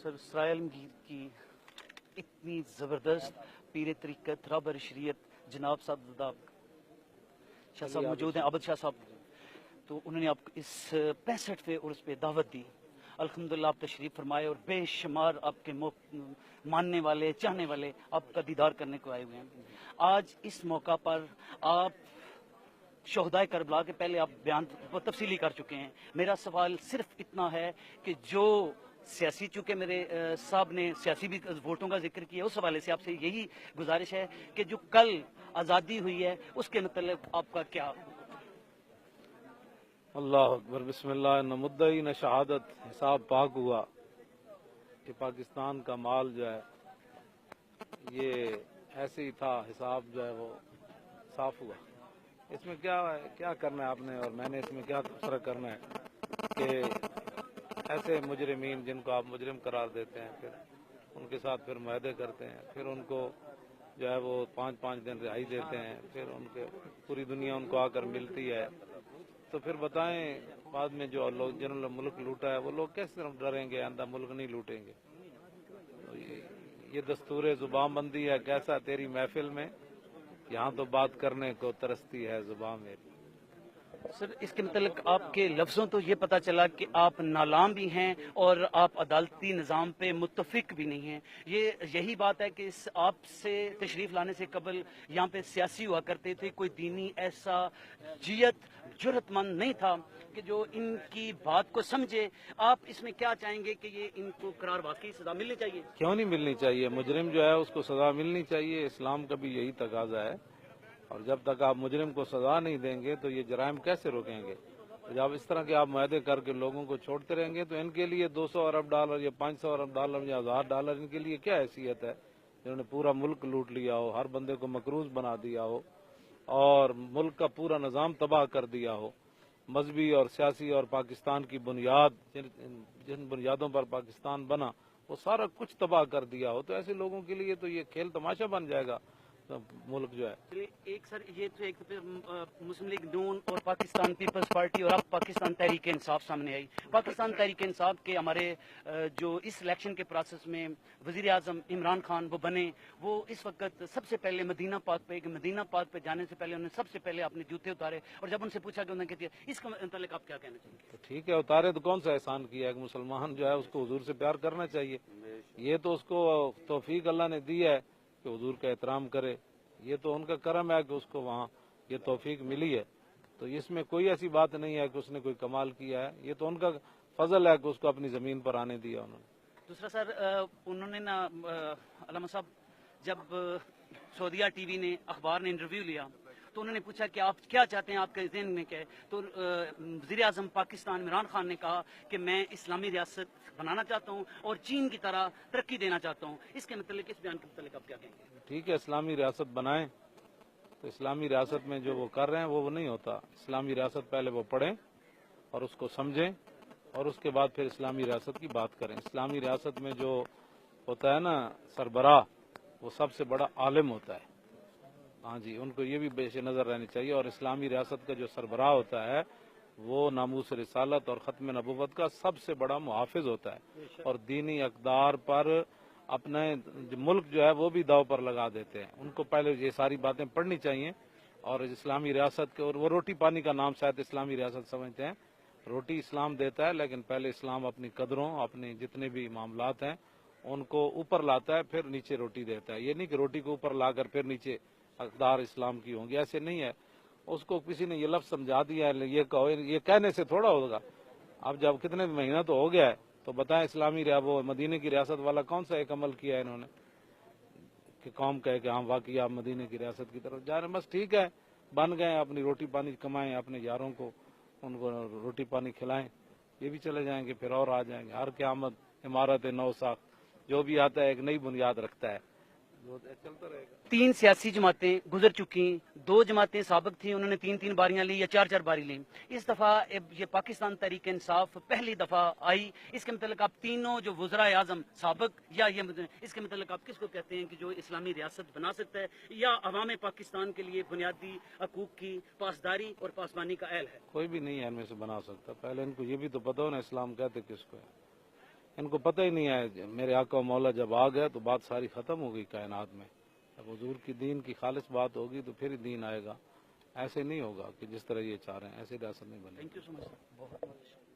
Sir Israel की इतनी ज़बरदस्त पीर तरीक़त रहबर शरीयत जनाब साहब शाह साहब मौजूद हैं, आबद शाह साहब, तो उन्होंने आपको इस 65वें उर्स पे दावत दी। अल्हम्दुलिल्लाह आप तशरीफ़ फरमाए और बेशुमार आपके मानने वाले चाहने वाले आपका दीदार करने को आए हुए हैं। आज इस मौका पर आप शोहदाए करबला के पहले आप बयान तफसीली कर चुके हैं। मेरा सवाल सिर्फ इतना है कि जो सियासी, चूंकि मेरे साहब ने सियासी भी वोटों का जिक्र किया, उस हवाले से आपसे यही गुजारिश है कि जो कल आज़ादी हुई है उसके मतलब आपका क्या? अल्लाह अकबर, बिस्मिल्लाह, न मुद्दई न शहादत, हिसाब पाक हुआ कि पाकिस्तान का माल जो है ये ऐसे ही था, हिसाब जो है वो साफ हुआ। इसमें क्या करना है आपने और मैंने, इसमें क्या फर्क करना है कि ऐसे मुजरिमीन जिनको आप मुजरिम करार देते हैं, फिर उनके साथ फिर मुआहदे करते हैं, फिर उनको जो है वो 5-5 दिन रिहाई देते हैं, फिर उनके पूरी दुनिया उनको आकर मिलती है, तो फिर बताएं बाद में जो लोग जिन्होंने मुल्क लूटा है वो लोग किस तरफ डरेंगे, आंदा मुल्क नहीं लूटेंगे। तो ये दस्तूर जुबानबंदी है कैसा तेरी महफिल में, यहाँ तो बात करने को तरसती है जुबान मेरी। सर इसके मतलब आपके लफ्ज़ों तो ये पता चला कि आप नालाम भी हैं और आप अदालती निज़ाम पे मुत्तफिक भी नहीं हैं। ये यही बात है कि इस आपसे तशरीफ़ लाने से कबल यहाँ पे सियासी हुआ करते थे, कोई दीनी ऐसा जियत जुर्रतमंद नहीं था कि जो इनकी बात को समझे। आप इसमें क्या चाहेंगे कि ये इनको करार वाकई सजा मिलनी चाहिए? क्यों नहीं मिलनी चाहिए? मुजरिम जो है उसको सजा मिलनी चाहिए, इस्लाम का भी यही तकाजा है। और जब तक आप मुजरिम को सजा नहीं देंगे तो ये जराइम कैसे रोकेंगे? जब इस तरह के आप मुआहदे करके लोगों को छोड़ते रहेंगे तो इनके लिए 200 अरब डॉलर या 500 अरब डॉलर या 1000 डॉलर इनके लिए क्या हैसियत है, जिन्होंने पूरा मुल्क लूट लिया हो, हर बंदे को मकरूज बना दिया हो और मुल्क का पूरा निज़ाम तबाह कर दिया हो, मजहबी और सियासी और पाकिस्तान की बुनियाद जिन बुनियादों पर पाकिस्तान बना वो सारा कुछ तबाह कर दिया हो, तो ऐसे लोगों के लिए तो ये खेल तमाशा बन जाएगा तो मुल्क जो है। चलिए एक सर ये तो एक मुस्लिम लीग नून और पाकिस्तान पीपल्स पार्टी और अब पाकिस्तान तहरीक इंसाफ सामने आई। पाकिस्तान तहरीक इंसाफ के हमारे जो इस इलेक्शन के प्रोसेस में वजीर आजम इमरान खान वो बने, वो इस वक्त सबसे पहले मदीना पाक पे जाने से पहले उन्होंने सबसे पहले अपने जूते उतारे और जब उनसे पूछा कि उन्होंने कहती है इसका मतलब आप क्या कहना चाहेंगे? तो ठीक है, उतारे तो कौन सा एहसान किया है? मुसलमान जो है उसको हुजूर से प्यार करना चाहिए। ये तो उसको तौफीक अल्लाह ने दी है कि हुजूर का एहतराम करे, ये तो उनका करम है कि उसको वहाँ ये तौफीक मिली है। तो इसमें कोई ऐसी बात नहीं है कि उसने कोई कमाल किया है, ये तो उनका फजल है कि उसको अपनी जमीन पर आने दिया उन्होंने। दूसरा सर उन्होंने ना अल्लामा साहब जब सऊदिया टीवी ने अखबार ने इंटरव्यू लिया तो उन्होंने पूछा कि आप क्या चाहते हैं, आपके ज़हन में क्या है? तो वज़ीर आज़म पाकिस्तान इमरान खान ने कहा कि मैं इस्लामी रियासत बनाना चाहता हूँ और चीन की तरह तरक्की देना चाहता हूँ। इसके मतलब इस बयान के मतलब आप क्या कहेंगे? ठीक है, इस्लामी रियासत बनाएं, तो इस्लामी रियासत में जो वो कर रहे हैं वो नहीं होता। इस्लामी रियासत पहले वो पढ़ें और उसको समझें और उसके बाद फिर इस्लामी रियासत की बात करें। इस्लामी रियासत में जो होता है ना सरबराह, वो सबसे बड़ा आलिम होता है। हाँ जी, उनको ये भी पेश नज़र रहनी चाहिए। और इस्लामी रियासत का जो सरबराह होता है वो नामूस रिसालत और ख़त्म नबूवत का सबसे बड़ा मुहाफिज होता है और दीनी अक़दार पर अपने मुल्क जो है वो भी दाव पर लगा देते हैं। उनको पहले ये सारी बातें पढ़नी चाहिए। और इस्लामी रियासत के, और वो रोटी पानी का नाम शायद इस्लामी रियासत समझते हैं। रोटी इस्लाम देता है, लेकिन पहले इस्लाम अपनी कदरों, अपने जितने भी मामलात हैं उनको ऊपर लाता है, फिर नीचे रोटी देता है। ये नहीं कि रोटी को ऊपर लाकर फिर नीचे अक़दार इस्लाम की होंगी, ऐसे नहीं है। उसको किसी ने ये लफ्ज़ समझा दिया है, ये कहो, ये कहने से थोड़ा होगा। अब जब कितने महीना तो हो गया है, तो बताएं इस्लामी वो मदीने की रियासत वाला कौन सा एक अमल किया है इन्होंने कि कौम कहे कि हाँ वाकई आप मदीने की रियासत की तरफ जा रहे हैं। बस ठीक है, बन गए, अपनी रोटी पानी कमाएं, अपने यारों को उनको रोटी पानी खिलाएं, ये भी चले जाएंगे, फिर और आ जाएंगे। हर क़यामत इमारत नौ साख, जो भी आता है एक नई बुनियाद रखता है, चलता रहेगा। 3 सियासी जमातें गुजर चुकी, 2 जमातें साबिक थी, उन्होंने 3-3 बारियां ली या 4-4 बारी ली। इस दफा ये पाकिस्तान तहरीक इंसाफ पहली दफा आई। इसके मतलब आप तीनों जो वज़राए आज़म साबिक या ये इसके मतलब आप किसको कहते हैं कि जो इस्लामी रियासत बना सकता है या अवाम पाकिस्तान के लिए बुनियादी हकूक की पासदारी और पासबानी का अहल है? कोई भी नहीं है इनमें से बना सकता। पहले इनको ये भी तो पता हो ना इस्लाम कहते किसको है। ان کو پتہ ہی نہیں ہے میرے آقا و مولا جب آ گیا تو بات ساری ختم ہو گئی کائنات میں. جب حضور کی دین کی خالص بات ہوگی تو پھر ہی دین آئے گا. ایسے نہیں ہوگا کہ جس طرح یہ چاہ رہے ہیں, ایسے ریاست نہیں بنے گی. تھینک یو سو مچ سر, بہت بہت